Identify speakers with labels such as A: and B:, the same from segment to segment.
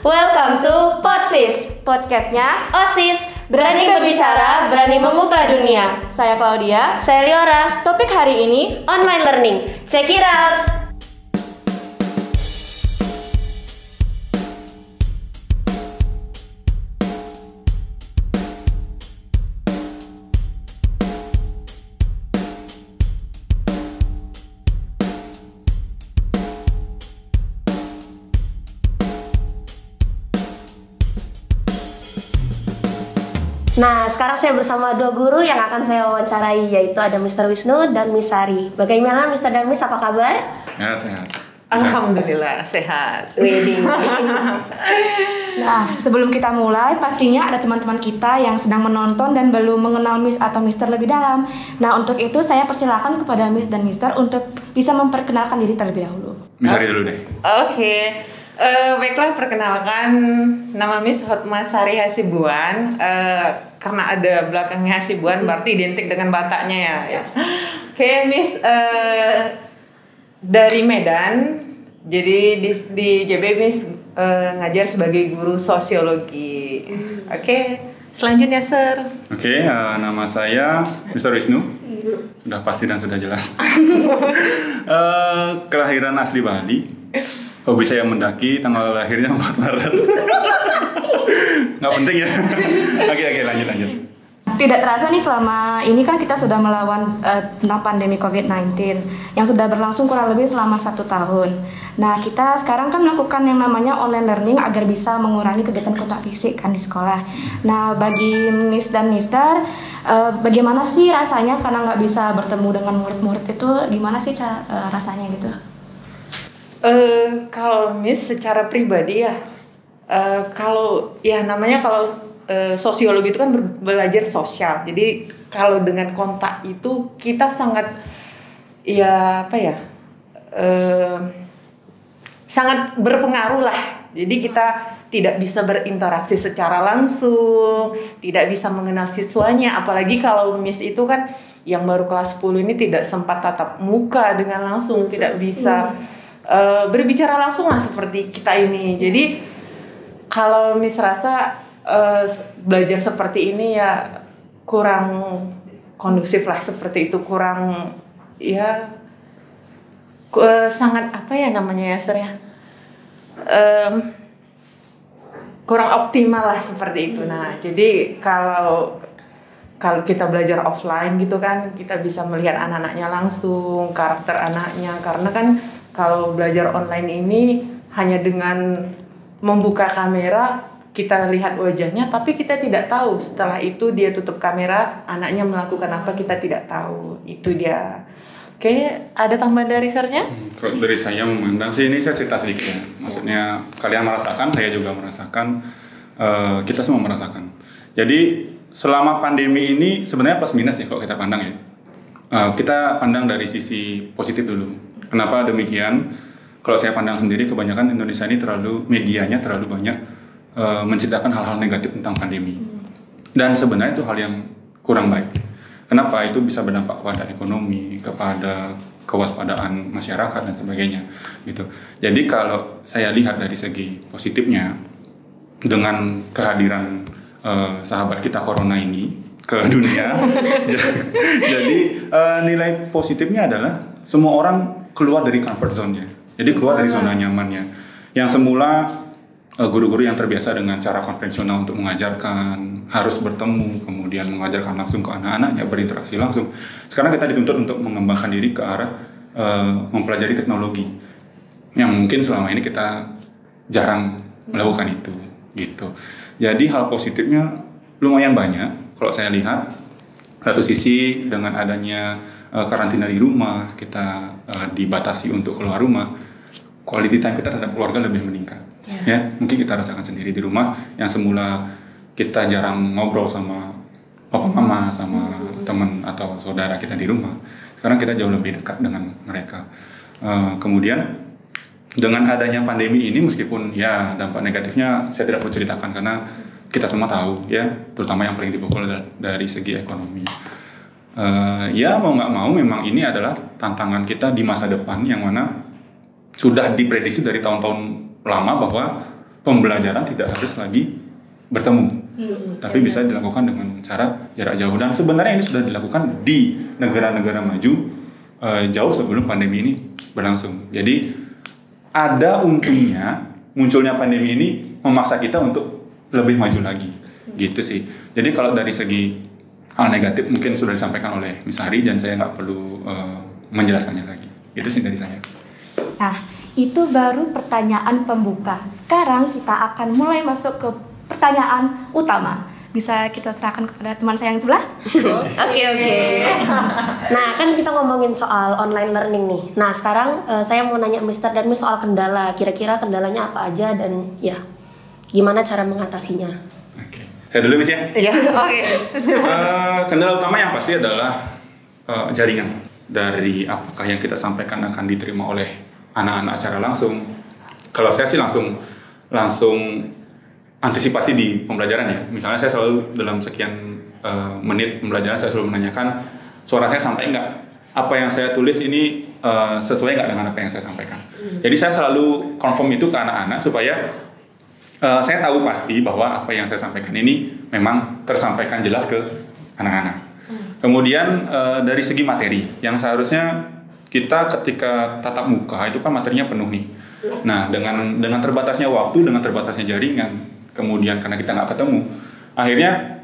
A: Welcome to Podsis, podcastnya OSIS. Berani berbicara, berani mengubah dunia. Saya Claudia.
B: Saya Liora.
A: Topik hari ini
B: Online learning. Check it out. Nah, sekarang saya bersama dua guru yang akan saya wawancarai, yaitu ada Mr. Wisnu dan Miss Sari. Bagaimana Mr. dan Miss, apa kabar?
C: Sehat.
D: Alhamdulillah, sehat.
E: Nah, sebelum kita mulai, pastinya ada teman-teman kita yang sedang menonton dan belum mengenal Miss atau Mister lebih dalam. Nah, untuk itu saya persilakan kepada Miss dan Mister untuk bisa memperkenalkan diri terlebih dahulu.
C: Miss Sari dulu deh.
D: Oke. Baiklah, perkenalkan, nama Miss Hotma Sari Hasibuan. Karena ada belakangnya Hasibuan berarti identik dengan Bataknya ya. Yes. Oke, Miss dari Medan. Jadi di JB Miss ngajar sebagai guru sosiologi. Oke, selanjutnya Sir.
C: Oke, nama saya Mr. Wisnu. Sudah pasti dan sudah jelas. Kelahiran asli Bali. Hobi saya mendaki, tanggal lahirnya 4 Maret. Nggak penting ya. Oke, lanjut.
E: Tidak terasa nih, selama ini kan kita sudah melawan tentang pandemi COVID-19 yang sudah berlangsung kurang lebih selama 1 tahun. Nah, kita sekarang kan melakukan yang namanya online learning agar bisa mengurangi kegiatan kontak fisik kan di sekolah. Nah, bagi Miss dan Mister, bagaimana sih rasanya karena nggak bisa bertemu dengan murid-murid itu, gimana sih rasanya gitu?
D: Kalau Miss secara pribadi ya, kalau sosiologi itu kan belajar sosial. Jadi kalau dengan kontak itu kita sangat sangat berpengaruh lah. Jadi kita tidak bisa berinteraksi secara langsung, tidak bisa mengenal siswanya. Apalagi kalau Miss itu kan yang baru kelas 10 ini tidak sempat tatap muka dengan langsung, tidak bisa berbicara langsung lah seperti kita ini. Jadi kalau Miss rasa belajar seperti ini ya kurang kondusif lah, seperti itu, kurang sangat Sir ya, kurang optimal lah seperti itu. Nah, jadi kalau kita belajar offline gitu kan, kita bisa melihat anak-anaknya langsung, karakter anaknya. Karena kan kalau belajar online ini hanya dengan membuka kamera, kita lihat wajahnya, tapi kita tidak tahu setelah itu dia tutup kamera, anaknya melakukan apa, kita tidak tahu. Itu dia. Oke, ada tambahan dari Sarnya?
C: Kalau dari saya memandang sih, ini saya cerita sedikit ya. Maksudnya kalian merasakan, saya juga merasakan, kita semua merasakan. Jadi selama pandemi ini sebenarnya plus minus ya kalau kita pandang ya. Kita pandang dari sisi positif dulu. Kenapa demikian? Kalau saya pandang sendiri, kebanyakan Indonesia ini medianya terlalu banyak menceritakan hal-hal negatif tentang pandemi. Dan sebenarnya itu hal yang kurang baik. Kenapa? Itu bisa berdampak kepada ekonomi, kepada kewaspadaan masyarakat dan sebagainya. Gitu. Jadi kalau saya lihat dari segi positifnya, dengan kehadiran sahabat kita corona ini ke dunia, jadi nilai positifnya adalah semua orang keluar dari comfort zone-nya. Jadi keluar dari zona nyamannya. Yang semula guru-guru yang terbiasa dengan cara konvensional untuk mengajarkan, harus bertemu, kemudian mengajarkan langsung ke anak-anaknya, berinteraksi langsung. Sekarang kita dituntut untuk mengembangkan diri ke arah mempelajari teknologi. Yang mungkin selama ini kita jarang melakukan itu. Gitu. Jadi hal positifnya lumayan banyak kalau saya lihat. Satu sisi dengan adanya karantina di rumah, kita dibatasi untuk keluar rumah, quality time kita terhadap keluarga lebih meningkat. Ya, mungkin kita rasakan sendiri di rumah yang semula kita jarang ngobrol sama papa mama, sama teman atau saudara kita di rumah. Sekarang kita jauh lebih dekat dengan mereka. Kemudian dengan adanya pandemi ini, meskipun ya dampak negatifnya saya tidak perlu ceritakan karena kita semua tahu ya, terutama yang paling dipukul dari segi ekonomi. Ya mau nggak mau memang ini adalah tantangan kita di masa depan yang mana sudah diprediksi dari tahun-tahun lama bahwa pembelajaran tidak harus lagi bertemu, tapi bisa dilakukan dengan cara jarak jauh. Dan sebenarnya ini sudah dilakukan di negara-negara maju jauh sebelum pandemi ini berlangsung. Jadi ada untungnya munculnya pandemi ini memaksa kita untuk lebih maju lagi, gitu sih. Jadi kalau dari segi hal negatif mungkin sudah disampaikan oleh Miss Hari dan saya nggak perlu menjelaskannya lagi. Itu sih dari saya.
E: Nah, itu baru pertanyaan pembuka. Sekarang kita akan mulai masuk ke pertanyaan utama. Bisa kita serahkan kepada teman saya yang sebelah?
B: Oke. Nah, kan kita ngomongin soal online learning nih. Nah, sekarang saya mau nanya Mister dan Miss soal kendala. Kira-kira kendalanya apa aja dan ya gimana cara mengatasinya?
C: Oke. Saya dulu Miss ya?
D: Iya, oke.
C: Kendala utama yang pasti adalah jaringan. Dari apakah yang kita sampaikan akan diterima oleh anak-anak secara langsung. Kalau saya sih langsung antisipasi di pembelajaran ya. Misalnya saya selalu dalam sekian menit pembelajaran saya selalu menanyakan suara saya sampai enggak, apa yang saya tulis ini sesuai enggak dengan apa yang saya sampaikan. Jadi saya selalu confirm itu ke anak-anak supaya saya tahu pasti bahwa apa yang saya sampaikan ini memang tersampaikan jelas ke anak-anak. Kemudian dari segi materi yang seharusnya kita ketika tatap muka itu kan materinya penuh nih. Nah dengan terbatasnya waktu, dengan terbatasnya jaringan, kemudian karena kita nggak ketemu, akhirnya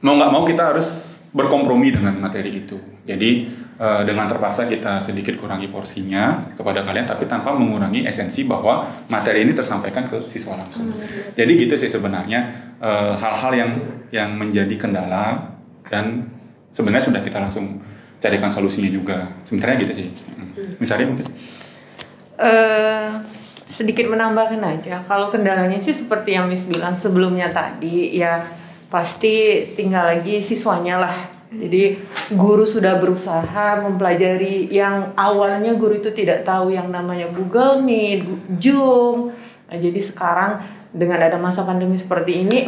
C: mau nggak mau kita harus berkompromi dengan materi itu. Jadi dengan terpaksa kita sedikit kurangi porsinya kepada kalian, tapi tanpa mengurangi esensi bahwa materi ini tersampaikan ke siswa langsung. Jadi gitu sih sebenarnya hal-hal yang menjadi kendala dan sebenarnya sudah kita langsung carikan solusinya juga. Sebenarnya gitu sih. Misalnya mungkin.
D: Sedikit menambahkan aja, kalau kendalanya sih seperti yang Miss bilang sebelumnya tadi, ya pasti tinggal lagi siswanya lah. Jadi guru sudah berusaha mempelajari yang awalnya guru itu tidak tahu yang namanya Google Meet, Zoom. Nah, jadi sekarang dengan ada masa pandemi seperti ini,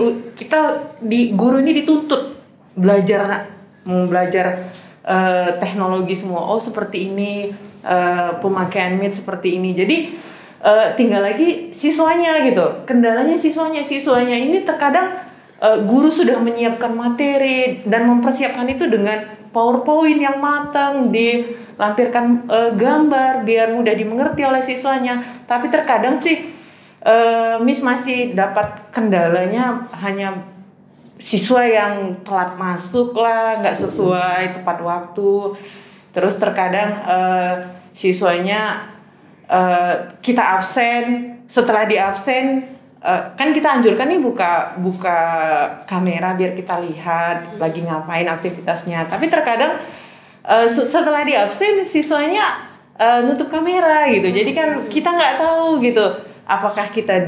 D: guru ini dituntut belajar teknologi semua. Oh seperti ini, pemakaian Meet seperti ini. Jadi tinggal lagi siswanya gitu. Kendalanya siswanya ini terkadang guru sudah menyiapkan materi dan mempersiapkan itu dengan PowerPoint yang matang, dilampirkan gambar biar mudah dimengerti oleh siswanya. Tapi terkadang sih Miss masih dapat kendalanya hanya siswa yang telat masuk lah, nggak sesuai tepat waktu. Terus terkadang siswanya kita absen, setelah di absen kan kita anjurkan nih buka kamera biar kita lihat lagi ngapain aktivitasnya. Tapi terkadang setelah di absen siswanya nutup kamera gitu. Jadi kan kita nggak tahu gitu apakah kita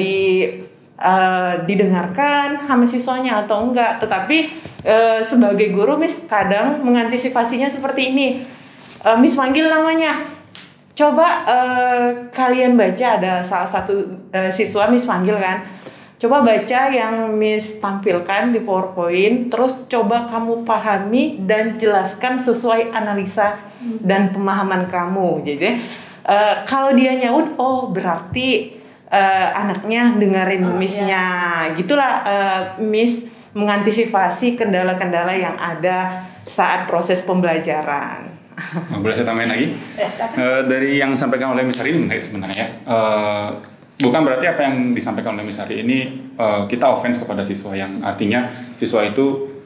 D: didengarkan sama siswanya atau enggak. Tetapi sebagai guru Miss kadang mengantisipasinya seperti ini. Miss manggil namanya. Coba kalian baca, ada salah satu siswa Miss panggil kan. Coba baca yang Miss tampilkan di PowerPoint, terus coba kamu pahami dan jelaskan sesuai analisa dan pemahaman kamu. Jadi kalau dia nyaut, oh berarti anaknya dengerin Miss-nya. Gitulah Miss mengantisipasi kendala-kendala yang ada saat proses pembelajaran.
C: Boleh saya tambahin lagi? Dari yang disampaikan oleh Miss Hari ini menarik sebenarnya. Bukan berarti apa yang disampaikan oleh Miss Hari ini kita offense kepada siswa, yang artinya siswa itu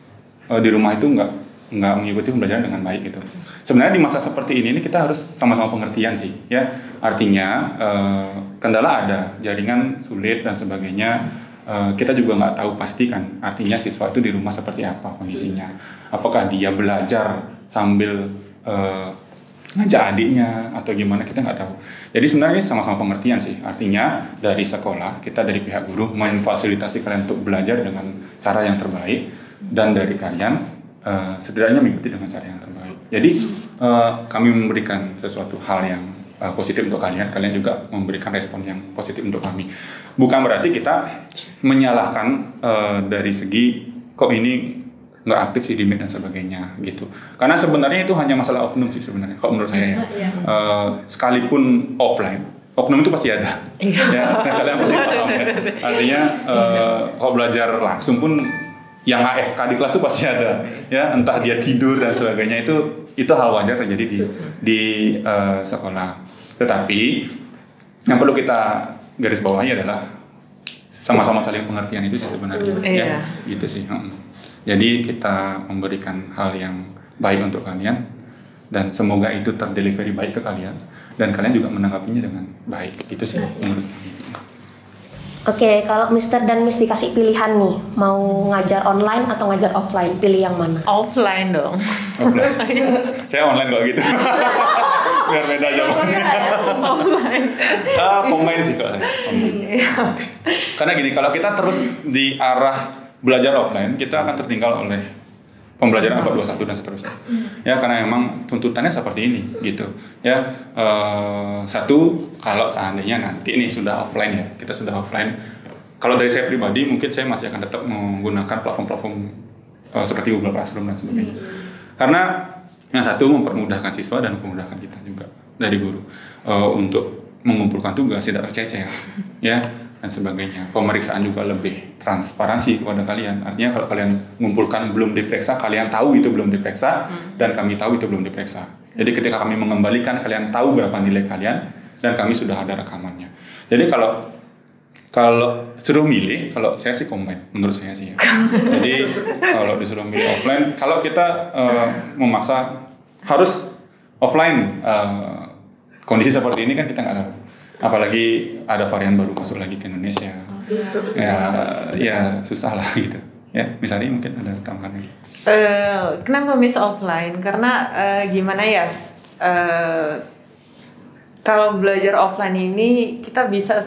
C: di rumah itu nggak mengikuti pembelajaran dengan baik gitu. Sebenarnya di masa seperti ini kita harus sama-sama pengertian sih, ya. Artinya kendala ada, jaringan sulit dan sebagainya. Kita juga nggak tahu pasti kan. Artinya siswa itu di rumah seperti apa kondisinya. Apakah dia belajar sambil ngajak adiknya atau gimana, kita nggak tahu. Jadi sebenarnya sama-sama pengertian sih. Artinya dari sekolah, kita dari pihak guru memfasilitasi kalian untuk belajar dengan cara yang terbaik, dan dari kalian setidaknya mengikuti dengan cara yang terbaik. Jadi kami memberikan sesuatu hal yang positif untuk kalian juga memberikan respon yang positif untuk kami. Bukan berarti kita menyalahkan dari segi kok ini nggak aktif sih di Meet dan sebagainya gitu. Karena sebenarnya itu hanya masalah oknum sih sebenarnya kalau menurut saya ya. Sekalipun offline oknum itu pasti ada. Ya, kalian pasti paham ya. Artinya kalau belajar langsung pun yang AFK di kelas itu pasti ada. Ya, entah dia tidur dan sebagainya, itu hal wajar terjadi di sekolah. Tetapi yang perlu kita garis bawahi adalah sama-sama saling pengertian itu sih sebenarnya. Ya, gitu sih. Jadi kita memberikan hal yang baik untuk kalian dan semoga itu terdelivery baik ke kalian dan kalian juga menanggapinya dengan baik. Gitu sih menurut kami.
B: Oke, kalau Mister dan Miss dikasih pilihan nih, mau ngajar online atau ngajar offline, pilih yang mana?
D: Offline dong.
C: Offline. Saya online kok gitu. Biar beda jawabannya.
D: Offline.
C: Combine sih kalau saya. Karena gini, kalau kita terus di arah belajar offline, kita akan tertinggal oleh pembelajaran abad 21 dan seterusnya. Ya, karena memang tuntutannya seperti ini gitu. Ya, satu, kalau seandainya nanti ini sudah offline ya, kita sudah offline. Kalau dari saya pribadi mungkin saya masih akan tetap menggunakan platform-platform seperti Google Classroom dan sebagainya. Karena yang satu mempermudahkan siswa dan mempermudahkan kita juga dari guru untuk mengumpulkan tugas tidak tercecer, ya, dan sebagainya. Pemeriksaan juga lebih transparansi kepada kalian. Artinya kalau kalian mengumpulkan belum diperiksa, kalian tahu itu belum diperiksa, dan kami tahu itu belum diperiksa. Jadi ketika kami mengembalikan, kalian tahu berapa nilai kalian, dan kami sudah ada rekamannya. Jadi kalau suruh milih, kalau saya sih combine, menurut saya sih ya. Jadi kalau disuruh milih offline, kalau kita memaksa harus offline, kondisi seperti ini kan kita nggak tahu. Apalagi ada varian baru masuk lagi ke Indonesia, ya susah lah gitu. Ya, misalnya mungkin ada tambahan lagi.
D: Kenapa Miss offline? Karena gimana ya? Kalau belajar offline ini kita bisa,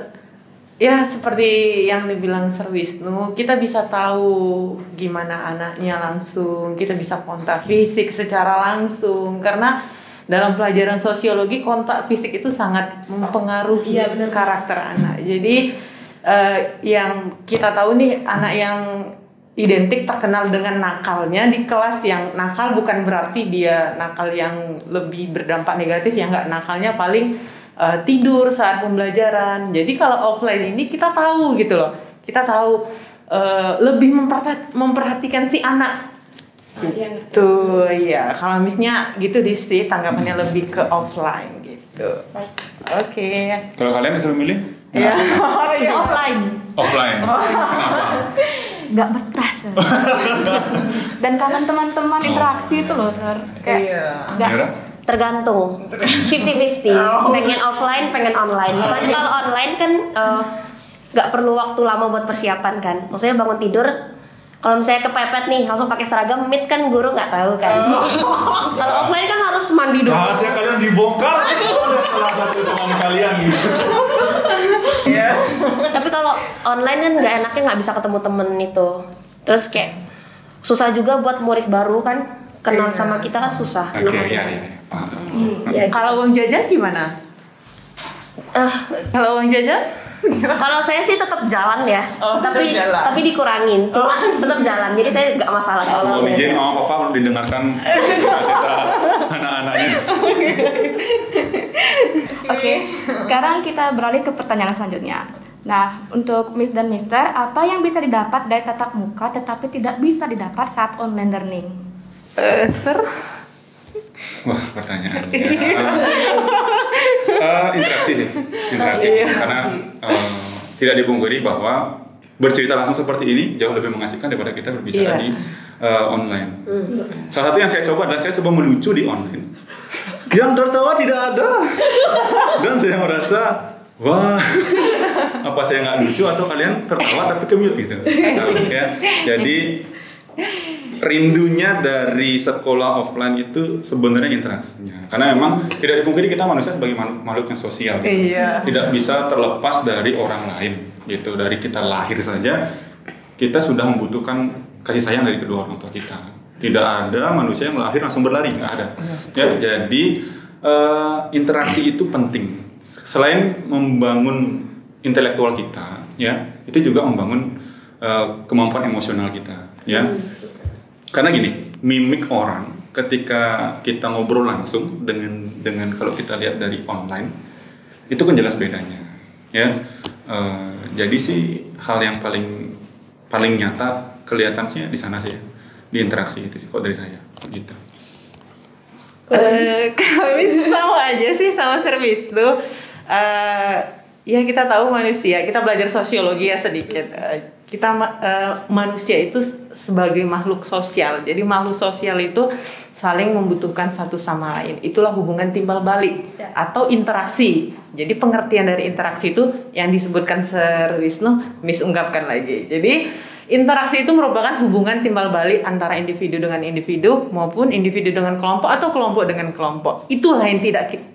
D: ya seperti yang dibilang Sir Wisnu, kita bisa tahu gimana anaknya langsung, kita bisa kontak fisik secara langsung. Karena dalam pelajaran sosiologi kontak fisik itu sangat mempengaruhi karakter anak. Jadi yang kita tahu nih, anak yang identik terkenal dengan nakalnya di kelas, yang nakal bukan berarti dia nakal yang lebih berdampak negatif, ya enggak, nakalnya paling tidur saat pembelajaran. Jadi kalau offline ini kita tahu gitu loh, kita tahu lebih memperhatikan si anak gitu. Ya kalau Missnya gitu sih tanggapannya lebih ke offline gitu. Oke.
C: Kalau kalian disuruh milih?
D: Ya.
B: Offline.
C: Offline. Kenapa?
E: Nggak betah Sir. Dan kangen teman-teman interaksi itu loh Sir. Kayak nggak.
B: Tergantung 50-50. Pengen offline, pengen online. Soalnya kalau online kan nggak perlu waktu lama buat persiapan kan. Maksudnya bangun tidur, kalau misalnya kepepet nih langsung pakai seragam, meet kan guru nggak tahu kan. Kalau offline kan harus mandi dulu.
C: Rahasia kalian dibongkar oleh salah satu teman kalian gitu.
B: Tapi kalau online kan nggak enaknya nggak bisa ketemu temen itu. Terus kayak susah juga buat murid baru kan, kenal sama kita kan susah.
C: Oke, iya. Paham.
D: Kalau uang jajan gimana? Kalau uang jajan?
B: Kalau saya sih tetap jalan ya, tapi dikurangin, cuma tetap jalan. Jadi saya nggak masalah soal
C: Mau izin sama papa belum didengarkan cerita anak-anaknya.
E: Oke, sekarang kita beralih ke pertanyaan selanjutnya. Nah, untuk Miss dan Mister, apa yang bisa didapat dari tatap muka tetapi tidak bisa didapat saat online learning?
D: Sir?
C: Wah, pertanyaannya. Interaksi sih. Karena tidak dipungkiri bahwa bercerita langsung seperti ini jauh lebih mengasihkan daripada kita berbicara di online. Salah satu yang saya coba adalah saya coba melucu di online. Yang tertawa tidak ada. Dan saya merasa, wah, apa saya nggak lucu atau kalian tertawa tapi ke-mute gitu. Ya. Jadi rindunya dari sekolah offline itu sebenarnya interaksinya. Karena memang tidak dipungkiri kita manusia sebagai makhluk yang sosial gitu. Tidak bisa terlepas dari orang lain gitu. Dari kita lahir saja kita sudah membutuhkan kasih sayang dari kedua orang tua kita. Tidak ada manusia yang lahir langsung berlari, nggak ada. Ya, jadi interaksi itu penting. Selain membangun intelektual kita, ya, itu juga membangun kemampuan emosional kita, ya. Karena gini, mimik orang ketika kita ngobrol langsung dengan kalau kita lihat dari online, itu kan jelas bedanya, ya. Jadi sih hal yang paling nyata kelihatan sih di sana sih, ya. Di interaksi itu sih kok dari saya, gitu.
D: Kami sama aja sih sama servis tuh. Ya kita tahu manusia, kita belajar sosiologi ya sedikit. Kita manusia itu sebagai makhluk sosial. Jadi makhluk sosial itu saling membutuhkan satu sama lain. Itulah hubungan timbal balik atau interaksi. Jadi pengertian dari interaksi itu yang disebutkan Sir Wisnu, Miss ungkapkan lagi. Jadi interaksi itu merupakan hubungan timbal balik antara individu dengan individu maupun individu dengan kelompok atau kelompok dengan kelompok. Itulah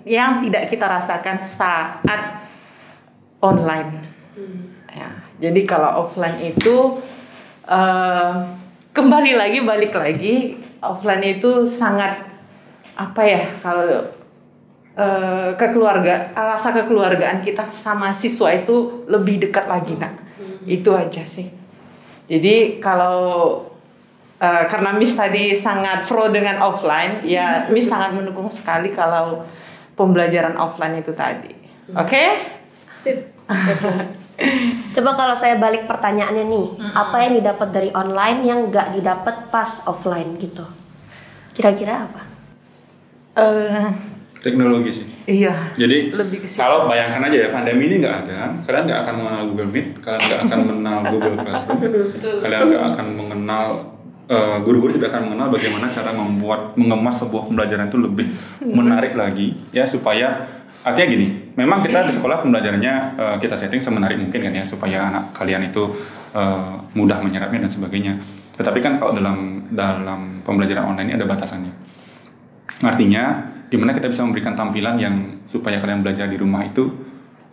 D: yang tidak kita rasakan saat online. Ya, jadi kalau offline itu balik lagi offline itu sangat apa ya, kalau rasa kekeluargaan kita sama siswa itu lebih dekat lagi, Nak. Itu aja sih. Jadi kalau karena Miss tadi sangat pro dengan offline, ya Miss sangat mendukung sekali kalau pembelajaran offline itu tadi. Oke?
A: Sip.
B: Coba kalau saya balik pertanyaannya nih, apa yang didapat dari online yang nggak didapat pas offline gitu? Kira-kira apa?
C: Teknologi sih.
D: Iya.
C: Jadi
D: lebih ke situ.
C: kalau bayangkan aja ya, pandemi ini nggak ada, kalian nggak akan mengenal Google Meet, kalian nggak akan mengenal Google Classroom, kalian nggak akan mengenal guru-guru tidak akan mengenal bagaimana cara mengemas sebuah pembelajaran itu lebih menarik lagi, ya, supaya artinya gini, memang kita di sekolah pembelajarannya kita setting semenarik mungkin kan ya, supaya anak kalian itu mudah menyerapnya dan sebagainya. Tetapi kan kalau dalam pembelajaran online ini ada batasannya. Artinya dimana kita bisa memberikan tampilan yang supaya kalian belajar di rumah itu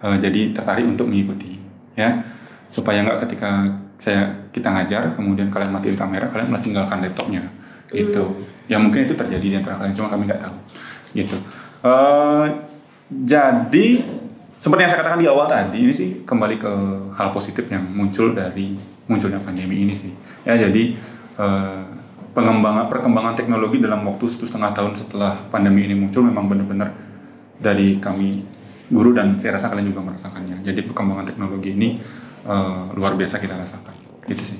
C: jadi tertarik untuk mengikuti, ya, supaya nggak ketika kita ngajar kemudian kalian matiin kamera, kalian malah tinggalkan laptopnya, gitu. Ya mungkin itu terjadi di antara kalian, cuma kami nggak tahu, gitu. Jadi seperti yang saya katakan di awal tadi, ini sih kembali ke hal positif yang muncul dari munculnya pandemi ini sih, ya. Jadi perkembangan teknologi dalam waktu 1,5 tahun setelah pandemi ini muncul memang benar-benar dari kami guru dan saya rasa kalian juga merasakannya. Jadi perkembangan teknologi ini luar biasa kita rasakan, gitu sih.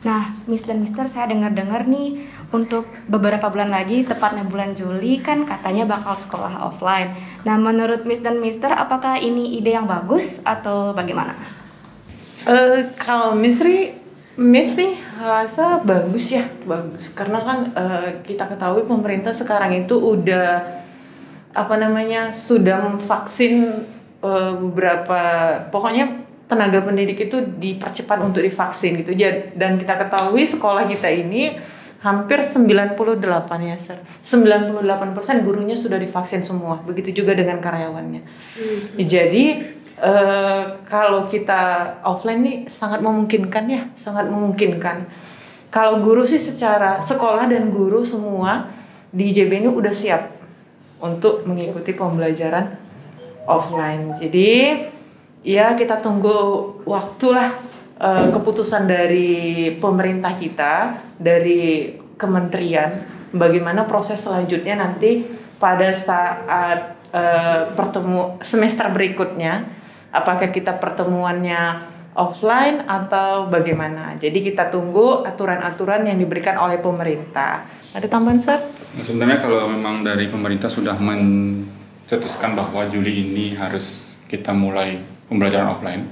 E: Nah, Miss dan Mister, saya dengar-dengar nih untuk beberapa bulan lagi, tepatnya bulan Juli kan katanya bakal sekolah offline. Nah, menurut Miss dan Mister, apakah ini ide yang bagus atau bagaimana?
D: Kalau Miss sih rasa bagus ya, bagus. Karena kan kita ketahui pemerintah sekarang itu udah sudah memvaksin beberapa, pokoknya tenaga pendidik itu dipercepat untuk divaksin gitu. Dan kita ketahui sekolah kita ini hampir 98 ya, Sir. 98% gurunya sudah divaksin semua. Begitu juga dengan karyawannya. Jadi kalau kita offline nih sangat memungkinkan ya, sangat memungkinkan. Kalau guru sih secara sekolah dan guru semua di JB ini udah siap untuk mengikuti pembelajaran offline. Jadi ya kita tunggu waktulah keputusan dari pemerintah kita, dari kementerian, bagaimana proses selanjutnya nanti pada saat semester berikutnya, apakah kita pertemuannya offline atau bagaimana. Jadi kita tunggu aturan-aturan yang diberikan oleh pemerintah. Ada tambahan, Sir?
C: Nah, sebenarnya kalau memang dari pemerintah sudah mencetuskan bahwa Juli ini harus kita mulai pembelajaran offline,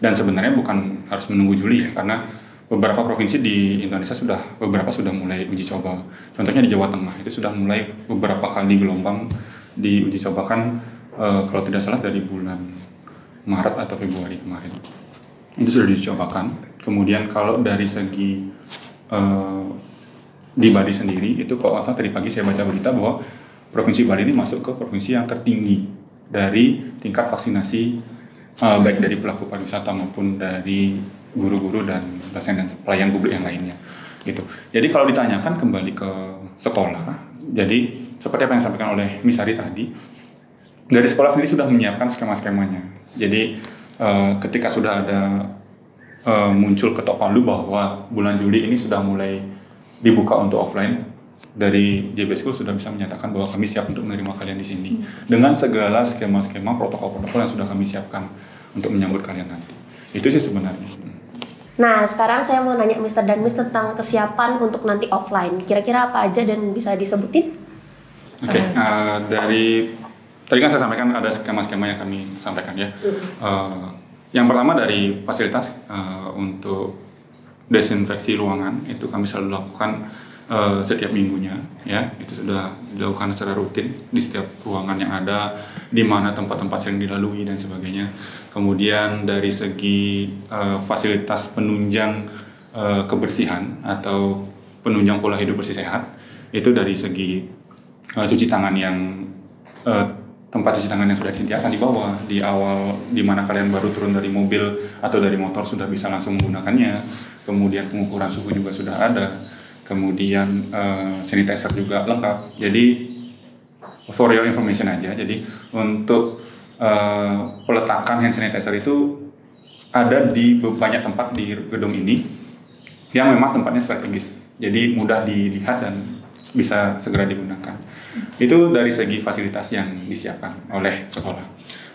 C: dan sebenarnya bukan harus menunggu Juli ya, karena beberapa provinsi di Indonesia beberapa sudah mulai uji coba. Contohnya di Jawa Tengah itu sudah mulai beberapa kali gelombang diuji cobakan, kalau tidak salah dari bulan Maret atau Februari kemarin itu sudah dicobakan. Kemudian kalau dari segi di Bali sendiri itu, kalau nggak salah tadi pagi saya baca berita bahwa provinsi Bali ini masuk ke provinsi yang tertinggi dari tingkat vaksinasi, baik dari pelaku pariwisata maupun dari guru-guru dan dosen dan pelayan publik yang lainnya, gitu. Jadi kalau ditanyakan kembali ke sekolah, jadi seperti apa yang disampaikan oleh Miss Hari tadi, dari sekolah sendiri sudah menyiapkan skema-skemanya. Jadi ketika sudah ada muncul ketok palu bahwa bulan Juli ini sudah mulai dibuka untuk offline, dari JB School sudah bisa menyatakan bahwa kami siap untuk menerima kalian di sini dengan segala skema-skema protokol-protokol yang sudah kami siapkan untuk menyambut kalian nanti. Itu sih sebenarnya.
B: Nah, sekarang saya mau nanya Mr. dan Miss tentang kesiapan untuk nanti offline. Kira-kira apa aja dan bisa disebutin?
C: Oke, dari tadi kan saya sampaikan ada skema-skema yang kami sampaikan ya. Yang pertama dari fasilitas untuk desinfeksi ruangan itu kami selalu lakukan setiap minggunya, ya itu sudah dilakukan secara rutin di setiap ruangan yang ada, di mana tempat-tempat sering dilalui dan sebagainya. Kemudian dari segi fasilitas penunjang kebersihan atau penunjang pola hidup bersih sehat, itu dari segi cuci tangan yang tempat cuci tangan yang sudah disediakan di bawah, di awal di mana kalian baru turun dari mobil atau dari motor sudah bisa langsung menggunakannya. Kemudian pengukuran suhu juga sudah ada. Kemudian sanitizer juga lengkap. Jadi for your information aja. Jadi untuk peletakan hand sanitizer itu ada di banyak tempat di gedung ini yang memang tempatnya strategis. Jadi mudah dilihat dan bisa segera digunakan. Itu dari segi fasilitas yang disiapkan oleh sekolah.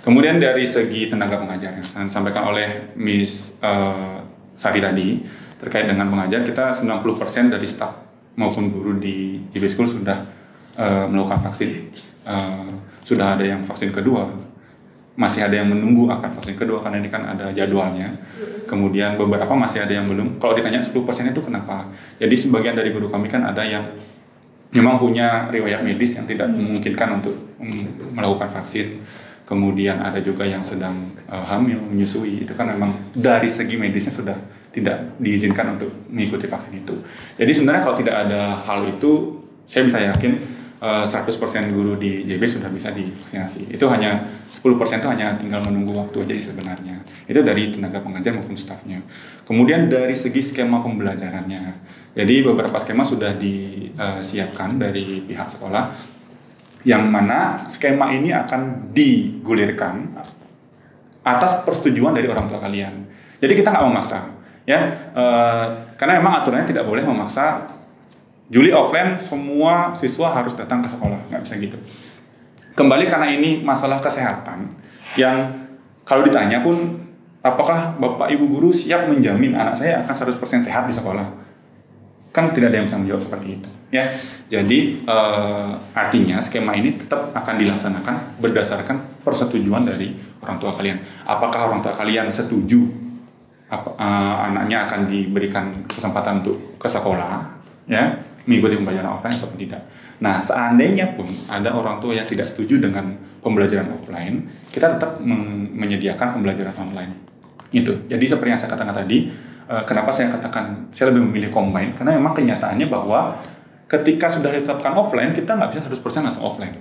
C: Kemudian dari segi tenaga pengajar yang disampaikan oleh Miss Sari tadi, terkait dengan pengajar, kita 90% dari staf maupun guru di JB School sudah melakukan vaksin. Sudah ada yang vaksin kedua, masih ada yang menunggu akan vaksin kedua karena ini kan ada jadwalnya. Kemudian beberapa masih ada yang belum. Kalau ditanya 10% itu kenapa? Jadi sebagian dari guru kami kan ada yang memang punya riwayat medis yang tidak memungkinkan untuk melakukan vaksin. Kemudian ada juga yang sedang hamil, menyusui. Itu kan memang dari segi medisnya sudah tidak diizinkan untuk mengikuti vaksin itu. Jadi sebenarnya kalau tidak ada hal itu, saya bisa yakin 100% guru di JB sudah bisa divaksinasi. Itu hanya 10% itu hanya tinggal menunggu waktu aja sih sebenarnya. Itu dari tenaga pengajar maupun stafnya. Kemudian dari segi skema pembelajarannya. Jadi beberapa skema sudah disiapkan dari pihak sekolah, yang mana skema ini akan digulirkan atas persetujuan dari orang tua kalian. Jadi kita nggak memaksa, ya, karena memang aturannya tidak boleh memaksa. Juli offline semua siswa harus datang ke sekolah, nggak bisa gitu. Kembali karena ini masalah kesehatan, yang kalau ditanya pun, apakah Bapak Ibu guru siap menjamin anak saya akan 100% sehat di sekolah? Kan tidak ada yang bisa menjawab seperti itu, ya. Jadi artinya skema ini tetap akan dilaksanakan berdasarkan persetujuan dari orang tua kalian. Apakah orang tua kalian setuju anaknya akan diberikan kesempatan untuk ke sekolah, ya, mengikuti pembelajaran offline atau tidak. Nah, seandainya pun ada orang tua yang tidak setuju dengan pembelajaran offline, kita tetap menyediakan pembelajaran online. Itu. Jadi seperti yang saya katakan tadi, kenapa saya katakan saya lebih memilih combine, karena memang kenyataannya bahwa ketika sudah ditetapkan offline, kita nggak bisa 100% langsung offline.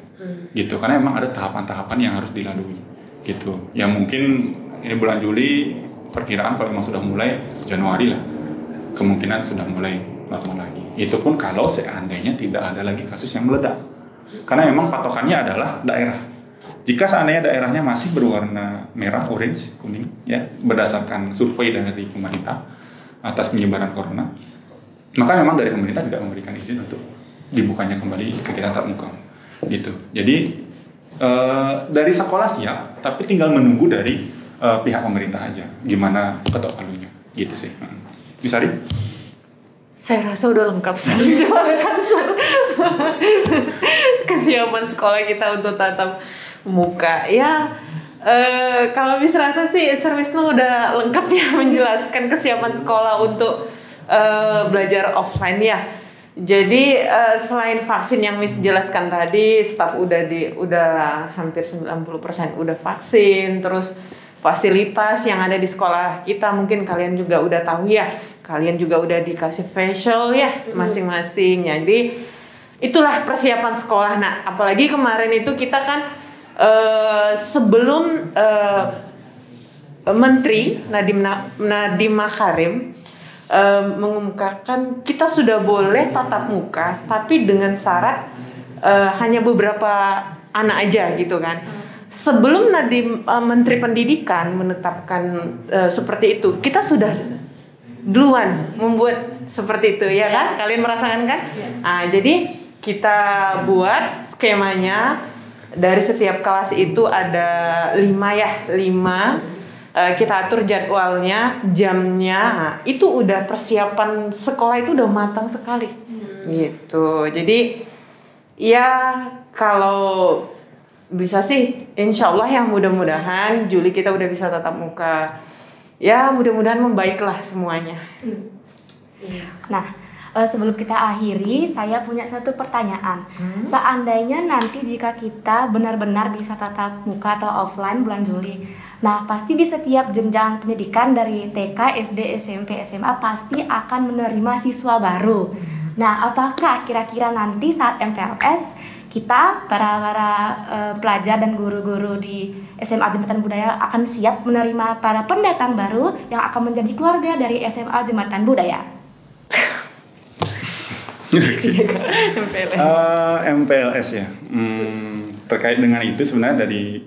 C: Gitu. Karena memang ada tahapan-tahapan yang harus dilalui. Gitu. Ya mungkin ini bulan Juli, perkiraan kalau memang sudah mulai Januari lah, kemungkinan sudah mulai normal lagi. Itu pun kalau seandainya tidak ada lagi kasus yang meledak. Karena memang patokannya adalah daerah. Jika seandainya daerahnya masih berwarna merah, orange, kuning, ya, berdasarkan survei dari pemerintah atas penyebaran corona, maka memang dari pemerintah tidak memberikan izin untuk dibukanya kembali kegiatan tatap muka. Gitu. Jadi dari sekolah siap, tapi tinggal menunggu dari pihak pemerintah aja gimana ketok palunya. Gitu sih. Bisa Ri?
D: Saya rasa udah lengkap menjelaskan kesiapan sekolah kita untuk tatap muka. Ya, kalau bisa rasa sih Serwisno udah lengkap ya menjelaskan kesiapan sekolah untuk belajar offline ya. Jadi selain vaksin yang Miss jelaskan tadi, staf udah hampir 90% udah vaksin, terus fasilitas yang ada di sekolah kita mungkin kalian juga udah tahu ya. Kalian juga udah dikasih facial ya masing-masing. Jadi itulah persiapan sekolah. Nah, apalagi kemarin itu kita kan sebelum Menteri Nadiem Makarim mengumumkan kita sudah boleh tatap muka, tapi dengan syarat hanya beberapa anak aja gitu kan. Sebelum Menteri Pendidikan menetapkan seperti itu, kita sudah duluan membuat seperti itu ya kan? Kalian merasakan kan? Nah, jadi kita buat skemanya dari setiap kelas itu ada 5 ya, 5. Kita atur jadwalnya, jamnya. Nah, itu udah persiapan sekolah itu udah matang sekali. Gitu. Jadi ya kalau bisa sih insya Allah ya mudah-mudahan Juli kita udah bisa tatap muka. Ya mudah-mudahan membaiklah semuanya.
E: Nah, sebelum kita akhiri, saya punya satu pertanyaan. Seandainya nanti jika kita benar-benar bisa tatap muka atau offline bulan Juli, nah pasti di setiap jenjang pendidikan dari TK, SD, SMP, SMA pasti akan menerima siswa baru. Nah, apakah kira-kira nanti saat MPLS kita para pelajar dan guru-guru di SMA Jembatan Budaya akan siap menerima para pendatang baru yang akan menjadi keluarga dari SMA Jembatan Budaya?
C: MPLS ya. Terkait dengan itu sebenarnya dari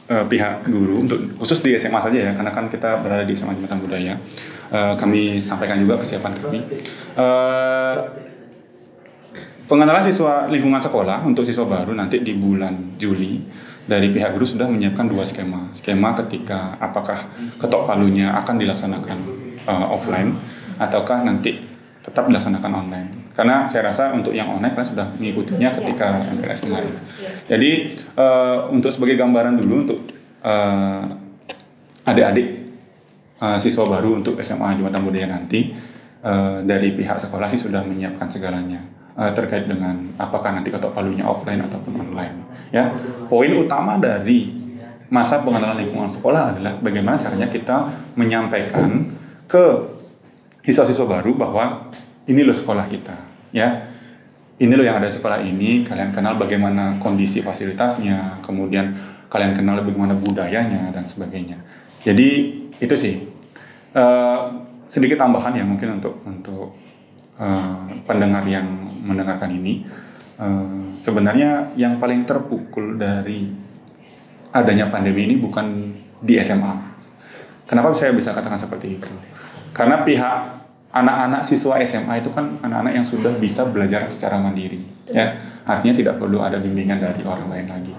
C: pihak guru untuk khusus di SMA saja ya, karena kan kita berada di SMA Jembatan Budaya. Kami sampaikan juga kesiapan kami. Pengenalan siswa lingkungan sekolah untuk siswa baru nanti di bulan Juli dari pihak guru sudah menyiapkan 2 skema. Skema ketika apakah ketok palunya akan dilaksanakan offline ataukah nanti tetap dilaksanakan online. Karena saya rasa untuk yang online kan sudah mengikutinya ketika MPLS kemarin. Jadi untuk sebagai gambaran dulu untuk adik-adik siswa baru untuk SMA Jembatan Budaya nanti dari pihak sekolah sih sudah menyiapkan segalanya. Terkait dengan apakah nanti ketok palunya offline ataupun online. Ya, poin utama dari masa pengenalan lingkungan sekolah adalah bagaimana caranya kita menyampaikan ke siswa-siswa baru bahwa ini loh sekolah kita, ya. Ini loh yang ada di sekolah ini, kalian kenal bagaimana kondisi fasilitasnya, kemudian kalian kenal bagaimana budayanya dan sebagainya. Jadi itu sih sedikit tambahan ya mungkin untuk pendengar yang mendengarkan ini. Sebenarnya yang paling terpukul dari adanya pandemi ini bukan di SMA. Kenapa saya bisa katakan seperti itu? Karena pihak anak-anak siswa SMA itu kan anak-anak yang sudah bisa belajar secara mandiri, ya. Artinya tidak perlu ada bimbingan dari orang lain lagi.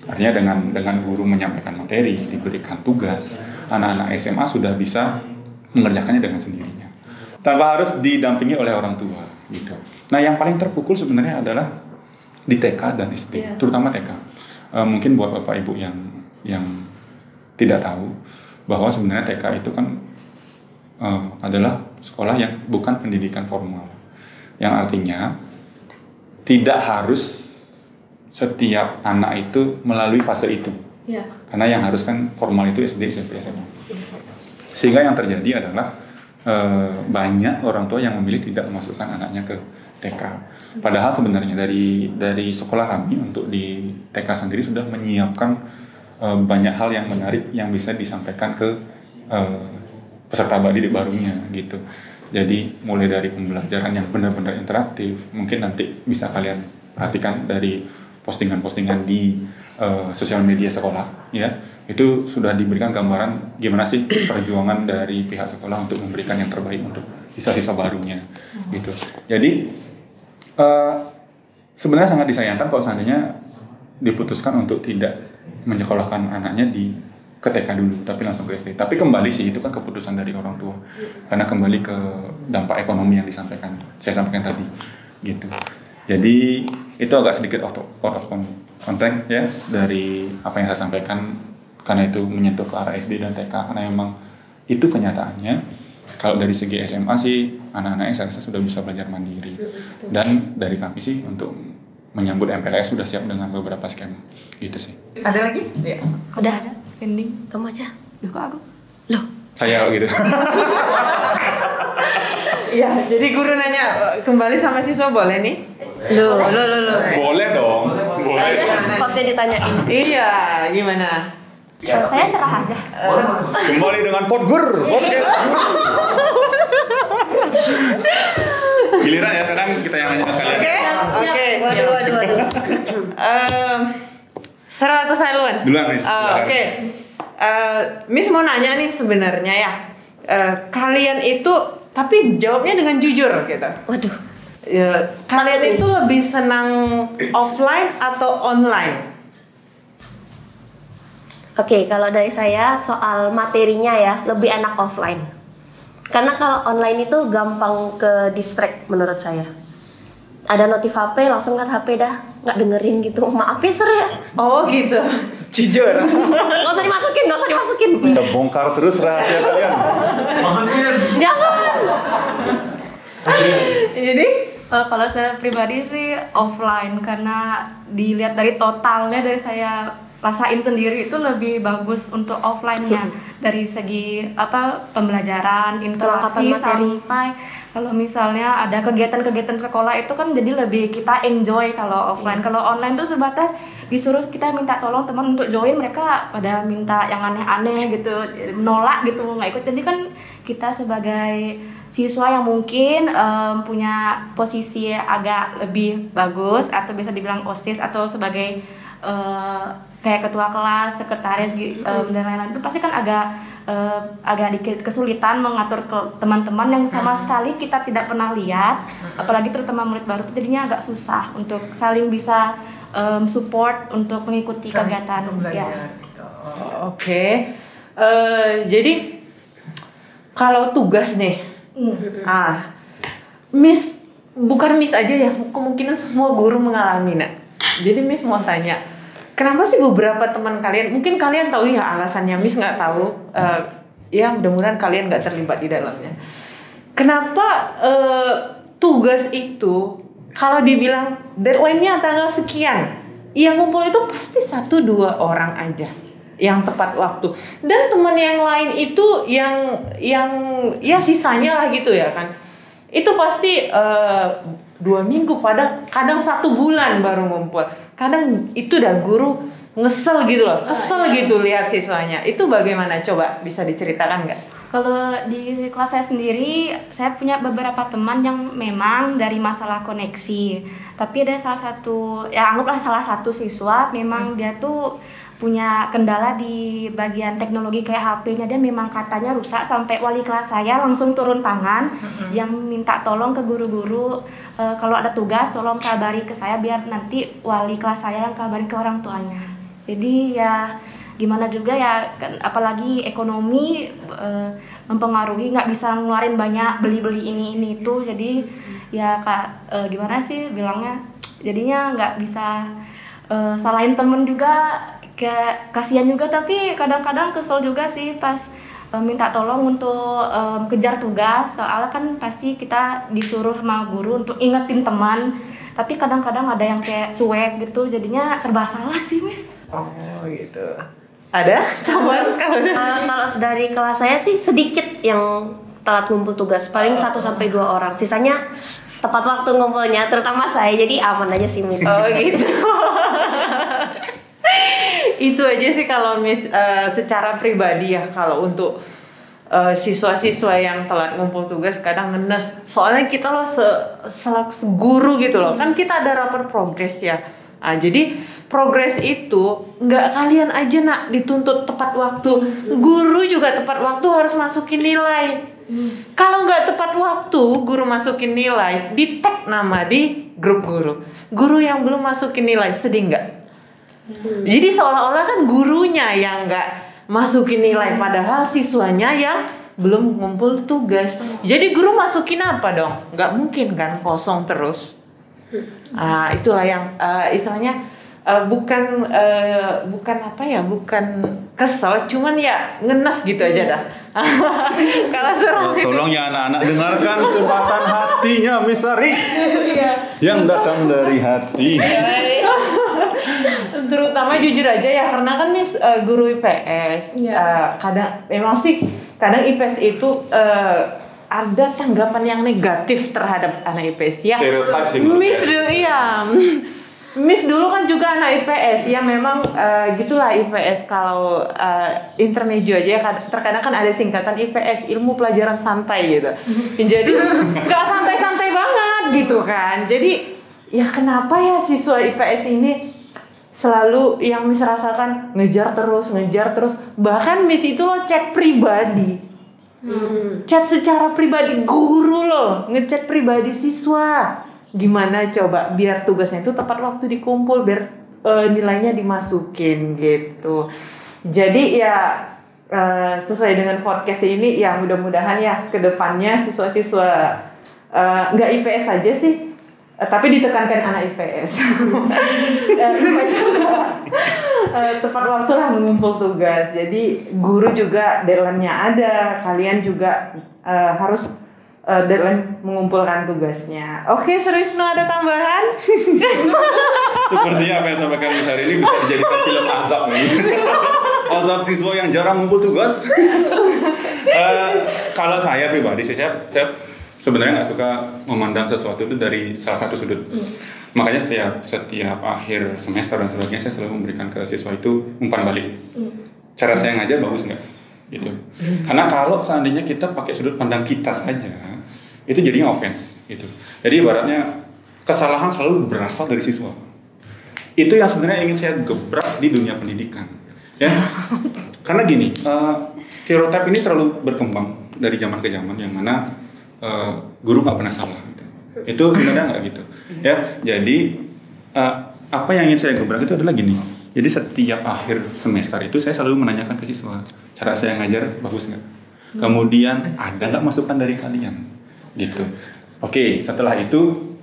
C: Artinya dengan guru menyampaikan materi, diberikan tugas, anak-anak SMA sudah bisa mengerjakannya dengan sendirinya, tanpa harus didampingi oleh orang tua, gitu. Nah, yang paling terpukul sebenarnya adalah di TK dan SD, terutama TK. Mungkin buat bapak ibu yang tidak tahu bahwa sebenarnya TK itu kan adalah sekolah yang bukan pendidikan formal, yang artinya tidak harus setiap anak itu melalui fase itu, karena yang harus kan formal itu SD, SMP, SMA. Sehingga yang terjadi adalah banyak orang tua yang memilih tidak memasukkan anaknya ke TK. Padahal sebenarnya dari sekolah kami untuk di TK sendiri sudah menyiapkan banyak hal yang menarik yang bisa disampaikan ke peserta didik barunya gitu. Jadi mulai dari pembelajaran yang benar-benar interaktif, mungkin nanti bisa kalian perhatikan dari postingan-postingan di sosial media sekolah, ya. Itu sudah diberikan gambaran gimana sih perjuangan dari pihak sekolah untuk memberikan yang terbaik untuk siswa-siswa barunya, gitu. Jadi sebenarnya sangat disayangkan kalau seandainya diputuskan untuk tidak menyekolahkan anaknya ke TK dulu, tapi langsung ke SD. Tapi kembali sih itu kan keputusan dari orang tua, karena kembali ke dampak ekonomi yang saya sampaikan tadi, gitu. Jadi itu agak sedikit out of context ya dari apa yang saya sampaikan, karena itu menyentuh ke arah SD dan TK, karena memang itu kenyataannya. Kalau dari segi SMA sih anak-anaknya saya rasa sudah bisa belajar mandiri, dan dari kami sih untuk menyambut MPLS sudah siap dengan beberapa skema, gitu sih.
D: Ada lagi? Ya.
B: Udah ada. Ending. Kamu aja.
E: Loh, kok aku?
B: Loh.
C: Saya gitu.
D: Iya, jadi guru nanya kembali sama siswa boleh nih?
B: Loh.
C: Boleh dong. Boleh.
B: Hostnya ditanyain.
D: Iya, gimana?
E: Kalau saya serah aja.
C: Kembali dengan podcast. Giliran ya, kadang kita yang nanya kalian.
D: Oke.
B: Waduh.
D: Sarah atau saya duluan?
C: Duluan, Miss.
D: Oke. Miss mau nanya nih sebenarnya ya. Kalian itu tapi jawabnya dengan jujur gitu.
B: Waduh.
D: Ya, kalian itu lebih senang offline atau online?
B: Oke, kalau dari saya soal materinya ya lebih enak offline. Karena kalau online itu gampang ke distract menurut saya. Ada notif HP langsung lihat HP dah, nggak dengerin gitu. Maaf ya Sir ya.
D: Oh gitu, jujur.
B: Nggak usah dimasukin.
C: Kita bongkar terus rahasia kalian.
B: Jangan.
D: Jadi
E: Kalau saya pribadi sih offline, karena dilihat dari totalnya dari saya rasain sendiri itu lebih bagus untuk offline-nya dari segi pembelajaran, interaksi
B: materi.
E: sampai kalau misalnya ada kegiatan-kegiatan sekolah itu kan jadi lebih kita enjoy kalau offline. Kalau online tuh sebatas disuruh kita minta tolong teman untuk join, mereka pada minta yang aneh-aneh gitu, menolak gitu, nggak ikut. Jadi kan kita sebagai siswa yang mungkin punya posisi agak lebih bagus atau bisa dibilang OSIS atau sebagai kayak ketua kelas, sekretaris dan lain-lain, itu pasti kan agak dikit kesulitan mengatur ke teman-teman yang sama sekali kita tidak pernah lihat, apalagi terutama murid baru, jadinya agak susah untuk saling bisa support untuk mengikuti kegiatan. Ya.
D: Oke. Jadi kalau tugas nih, Miss, bukan Miss aja ya, kemungkinan semua guru mengalami nak. Jadi Miss mau tanya, kenapa sih beberapa teman kalian, mungkin kalian tahu ya alasannya, Miss nggak tahu, ya mudah-mudahan kalian nggak terlibat di dalamnya. Kenapa tugas itu kalau dibilang deadline-nya tanggal sekian, yang ngumpul itu pasti 1-2 orang aja yang tepat waktu, dan teman yang lain itu yang ya sisanya lah gitu ya kan, itu pasti 2 minggu, pada kadang 1 bulan baru ngumpul. Kadang itu dah guru ngesel gitu loh, kesel gitu lihat siswanya. Itu bagaimana, coba bisa diceritakan nggak?
E: Kalau di kelas saya sendiri, saya punya beberapa teman yang memang dari masalah koneksi. Tapi ada salah satu, ya anggaplah salah satu siswa, memang dia tuh punya kendala di bagian teknologi kayak HP-nya, dia memang katanya rusak sampai wali kelas saya langsung turun tangan yang minta tolong ke guru-guru, kalau ada tugas tolong kabari ke saya biar nanti wali kelas saya yang kabari ke orang tuanya. Jadi ya gimana juga ya, apalagi ekonomi mempengaruhi, nggak bisa ngeluarin banyak beli-beli ini itu, jadi ya gimana sih bilangnya, jadinya nggak bisa salahin temen juga, kayak kasihan juga, tapi kadang-kadang kesel juga sih pas minta tolong untuk kejar tugas, soalnya kan pasti kita disuruh sama guru untuk ingetin teman, tapi kadang-kadang ada yang kayak cuek gitu, jadinya serba salah sih Miss.
D: Oh gitu. Ada teman kalau
B: dari kelas saya sih sedikit yang telat ngumpul tugas, paling 1-2 orang, sisanya tepat waktu ngumpulnya, terutama saya, jadi aman aja sih Miss.
D: Oh gitu. Itu aja sih kalau Miss secara pribadi ya, kalau untuk siswa-siswa yang telat ngumpul tugas kadang ngenes, soalnya kita loh selaku guru gitu loh, kan kita ada rapor progres ya. Jadi progres itu nggak kalian aja nak dituntut tepat waktu, guru juga tepat waktu harus masukin nilai. Kalau nggak tepat waktu guru masukin nilai, di tag nama di grup guru yang belum masukin nilai, sedih nggak? Jadi seolah-olah kan gurunya yang nggak masukin nilai, padahal siswanya yang belum ngumpul tugas. Jadi guru masukin apa dong? Nggak mungkin kan kosong terus. Itulah yang istilahnya bukan kesel, cuman ya ngenes gitu aja dah. Kalau
C: Tolong ya anak-anak dengarkan curhatan hatinya Miss Ari yang datang dari hati.
D: Terutama jujur aja ya, karena kan Miss guru IPS, kadang memang sih kadang IPS itu ada tanggapan yang negatif terhadap anak IPS ya.
C: Stereotype sih
D: Miss dulu kan juga anak IPS ya, memang gitulah IPS. Kalau intermedio aja terkadang kan ada singkatan IPS, ilmu pelajaran santai gitu. Jadi nggak santai-santai banget gitu kan. Jadi ya kenapa ya siswa IPS ini selalu yang Miss rasakan ngejar terus, bahkan Miss itu loh cek pribadi Chat secara pribadi guru loh, ngechat pribadi siswa. Gimana coba biar tugasnya itu tepat waktu dikumpul, biar nilainya dimasukin gitu. Jadi ya sesuai dengan podcast ini ya mudah-mudahan ya kedepannya siswa-siswa nggak IPS aja sih, tapi ditekankan anak IPS. IPS juga tepat waktu lah mengumpul tugas. Jadi guru juga deadline-nya ada, kalian juga harus deadline mengumpulkan tugasnya. Oke, Seruisno ada tambahan?
C: Sepertinya apa yang sampaikan Miss hari ini bisa dijadikan film azab nih. Azab siswa yang jarang ngumpul tugas. Kalau saya pribadi sih, saya sebenarnya nggak suka memandang sesuatu itu dari salah satu sudut. Makanya setiap akhir semester dan sebagainya saya selalu memberikan ke siswa itu umpan balik. Cara saya ngajar bagus nggak? Gitu. Karena kalau seandainya kita pakai sudut pandang kita saja, itu jadinya offense. Gitu. Jadi ibaratnya kesalahan selalu berasal dari siswa. Itu yang sebenarnya ingin saya gebrak di dunia pendidikan. Ya, karena gini, stereotip ini terlalu berkembang dari zaman ke zaman, yang mana guru nggak pernah salah. Gitu. Itu sebenarnya nggak gitu. Ya, jadi apa yang ingin saya gebrak itu adalah gini. Jadi setiap akhir semester itu saya selalu menanyakan ke siswa, cara saya ngajar bagus nggak? Kemudian ada nggak masukan dari kalian? Gitu. Oke, setelah itu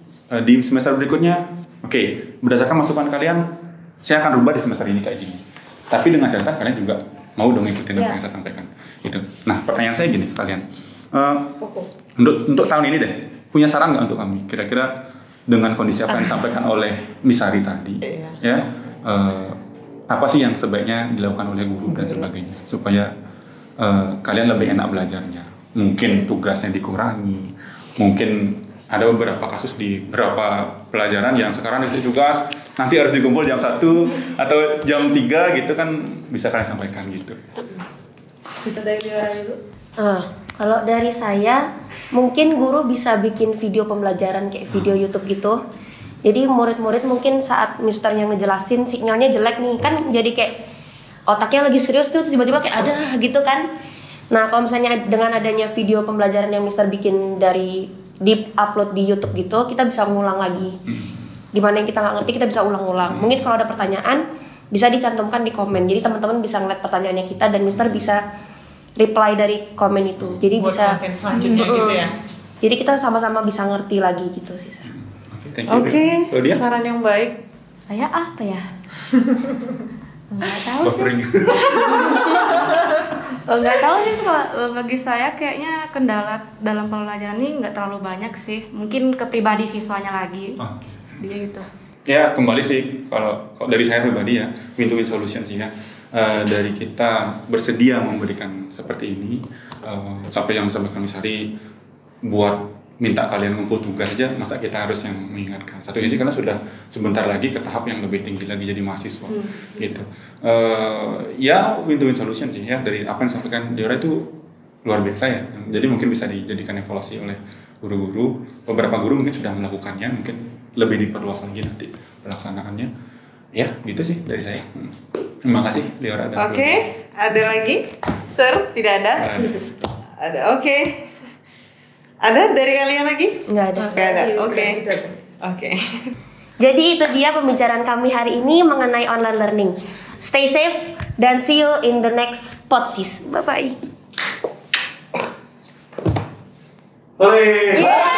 C: di semester berikutnya, oke, berdasarkan masukan kalian, saya akan rubah di semester ini kayak gini. Tapi dengan catatan kalian juga mau dong ikutin apa yang saya sampaikan. Gitu. Nah, pertanyaan saya gini ke kalian. Untuk tahun ini deh, punya saran nggak untuk kami? Kira-kira dengan kondisi apa yang disampaikan oleh Miss Sari tadi, ya, apa sih yang sebaiknya dilakukan oleh guru dan sebagainya supaya kalian lebih enak belajarnya? Mungkin tugasnya dikurangi, mungkin ada beberapa kasus di beberapa pelajaran yang sekarang dikasih tugas nanti harus dikumpul jam 1 atau jam 3 gitu kan, bisa kalian sampaikan gitu.
A: Bisa dari Liora dulu.
B: Kalau dari saya, mungkin guru bisa bikin video pembelajaran kayak video YouTube gitu. Jadi murid-murid mungkin saat mister yang ngejelasin sinyalnya jelek nih, kan jadi kayak otaknya lagi serius tuh tiba-tiba kayak ada gitu kan. Nah, kalau misalnya dengan adanya video pembelajaran yang mister bikin dari di-upload di YouTube gitu, kita bisa ngulang lagi. Dimana yang kita nggak ngerti kita bisa ulang-ulang. Mungkin kalau ada pertanyaan bisa dicantumkan di komen. Jadi teman-teman bisa ngeliat pertanyaannya kita dan mister bisa reply dari komen itu. Jadi
D: buat
B: bisa
D: selanjutnya gitu ya.
B: Jadi kita sama-sama bisa ngerti lagi gitu sih.
D: Oke, saran yang baik.
E: Saya apa ya? Nggak tahu sih. Nggak tahu sih, bagi saya kayaknya kendala dalam pembelajaran ini nggak terlalu banyak sih. Mungkin ke pribadi siswanya lagi. Dia gitu.
C: Ya, kembali sih kalau dari saya pribadi ya, win-to-win solution sih ya. Dari kita bersedia memberikan seperti ini, sampai yang disampaikan Miss Sari, buat minta kalian ngumpul tugas aja, masa kita harus yang mengingatkan. Satu sisi karena sudah sebentar lagi ke tahap yang lebih tinggi lagi jadi mahasiswa, gitu. Ya win-to-win solution sih ya, dari apa yang disampaikan Liora itu luar biasa ya. Jadi mungkin bisa dijadikan evaluasi oleh guru-guru. Beberapa guru mungkin sudah melakukannya, mungkin lebih diperluas lagi nanti pelaksanaannya. Ya gitu sih dari saya. Terima kasih Liora dan
D: Oke, ada lagi? Sir, tidak ada? Ada, oke. Ada dari kalian lagi?
B: Nggak ada.
D: Nggak ada, oke.
B: Jadi itu dia pembicaraan kami hari ini mengenai online learning. Stay safe dan see you in the next podcast. Bye bye.
C: Hore.